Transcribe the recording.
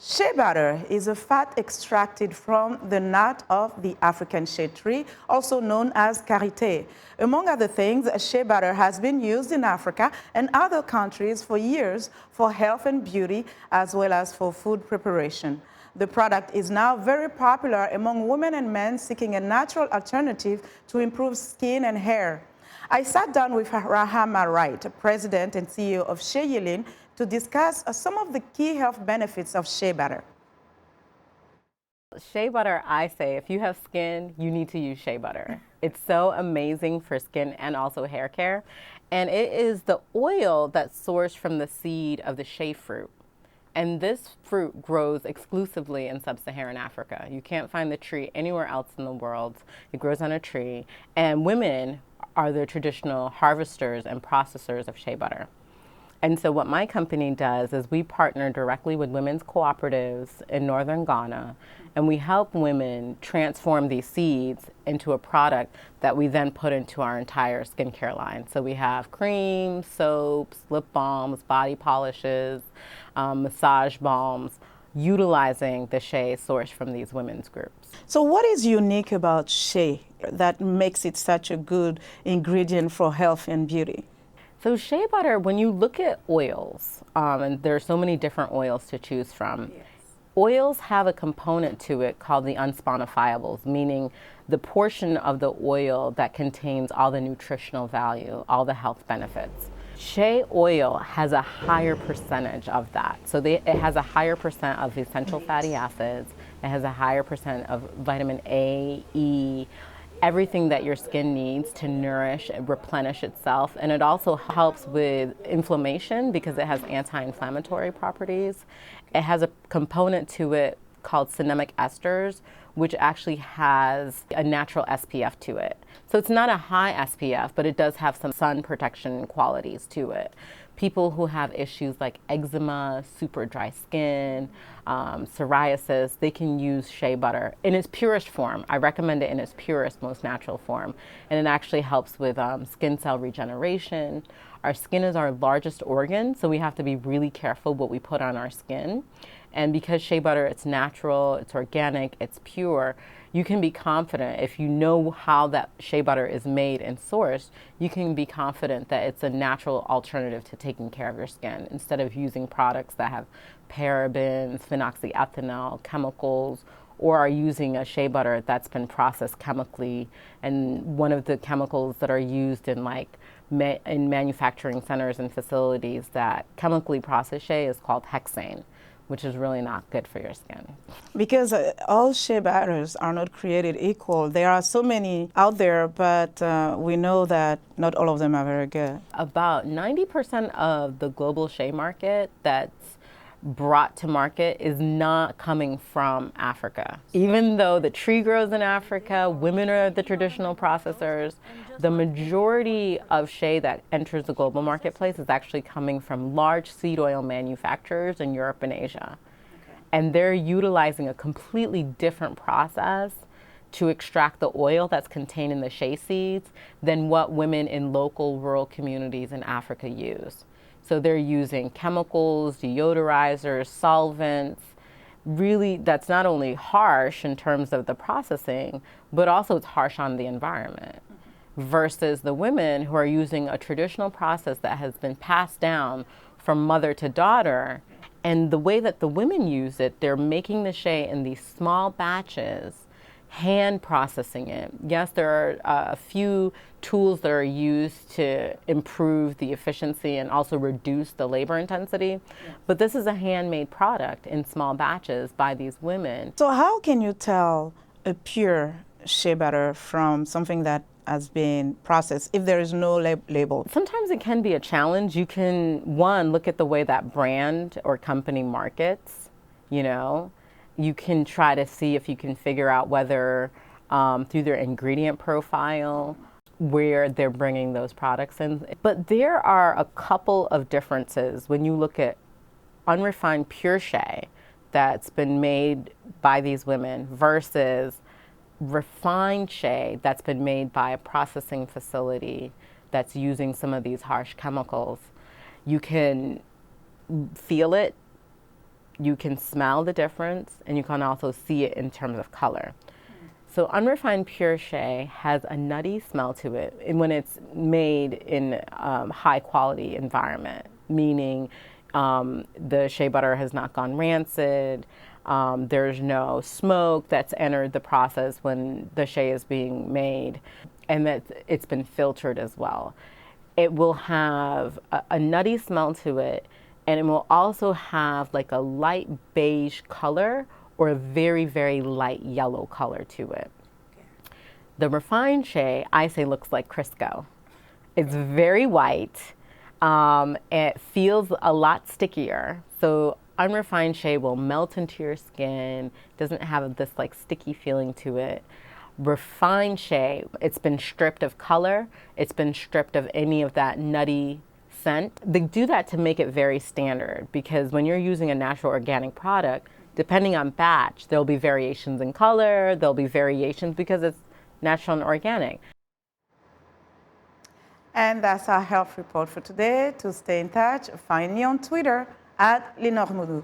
Shea butter is a fat extracted from the nut of the African shea tree, also known as Karite. Among other things, shea butter has been used in Africa and other countries for years for health and beauty, as well as for food preparation. The product is now very popular among women and men seeking a natural alternative to improve skin and hair. I sat down with Rahama Wright, President and CEO of Shea Yeleen, to discuss some of the key health benefits of shea butter. Shea butter, I say, if you have skin, you need to use shea butter. It's so amazing for skin and also hair care. And it is the oil that's sourced from the seed of the shea fruit. And this fruit grows exclusively in sub-Saharan Africa. You can't find the tree anywhere else in the world. It grows on a tree. And women are the traditional harvesters and processors of shea butter. And so what my company does is we partner directly with women's cooperatives in northern Ghana, and we help women transform these seeds into a product that we then put into our entire skincare line. So we have creams, soaps, lip balms, body polishes, massage balms, utilizing the shea sourced from these women's groups. So what is unique about shea that makes it such a good ingredient for health and beauty? So shea butter, when you look at oils, and there are so many different oils to choose from, yes. Oils have a component to it called the unsponifiables, meaning the portion of the oil that contains all the nutritional value, all the health benefits. Shea oil has a higher percentage of that. So it has a higher percent of essential fatty acids. It has a higher percent of vitamin A, E, everything that your skin needs to nourish and replenish itself. And it also helps with inflammation because it has anti-inflammatory properties. It has a component to it called cinnamic esters, which actually has a natural SPF to it. So it's not a high SPF, but it does have some sun protection qualities to it. People who have issues like eczema, super dry skin, psoriasis, they can use shea butter in its purest form. I recommend it in its purest, most natural form. And it actually helps with skin cell regeneration. Our skin is our largest organ, so we have to be really careful what we put on our skin. And because shea butter, it's natural, it's organic, it's pure, you can be confident if you know how that shea butter is made and sourced, you can be confident that it's a natural alternative to taking care of your skin instead of using products that have parabens, phenoxyethanol, chemicals, or are using a shea butter that's been processed chemically. And one of the chemicals that are used in in manufacturing centers and facilities that chemically process shea is called hexane, which is really not good for your skin. Because all shea butters are not created equal. There are so many out there, but we know that not all of them are very good. About 90% of the global shea market that's brought to market is not coming from Africa. Even though the tree grows in Africa, women are the traditional processors, the majority of shea that enters the global marketplace is actually coming from large seed oil manufacturers in Europe and Asia. Okay. And they're utilizing a completely different process to extract the oil that's contained in the shea seeds than what women in local rural communities in Africa use. So they're using chemicals, deodorizers, solvents. Really, that's not only harsh in terms of the processing, but also it's harsh on the environment. Versus the women who are using a traditional process that has been passed down from mother to daughter. And the way that the women use it, they're making the shea in these small batches, hand processing it. Yes, there are a few tools that are used to improve the efficiency and also reduce the labor intensity. Yes. But this is a handmade product in small batches by these women. So how can you tell a pure shea butter from something that has been processed if there is no label? Sometimes it can be a challenge. You can, one, look at the way that brand or company markets, you know. You can try to see if you can figure out whether through their ingredient profile, where they're bringing those products in. But there are a couple of differences when you look at unrefined pure shea that's been made by these women versus refined shea that's been made by a processing facility that's using some of these harsh chemicals. You can feel it. You can smell the difference, and you can also see it in terms of color. So unrefined pure shea has a nutty smell to it when it's made in high quality environment, meaning the shea butter has not gone rancid, there's no smoke that's entered the process when the shea is being made, and that it's been filtered as well. It will have a nutty smell to it, and it will also have like a light beige color or a very, very light yellow color to it. The refined shea, I say, looks like Crisco. It's very white. It feels a lot stickier. So unrefined shea will melt into your skin, doesn't have this like sticky feeling to it. Refined shea, it's been stripped of color, it's been stripped of any of that nutty scent. They do that to make it very standard, because when you're using a natural organic product, depending on batch, there'll be variations in color, there'll be variations because it's natural and organic. And that's our health report for today. To stay in touch, find me on Twitter at Linord Moudou.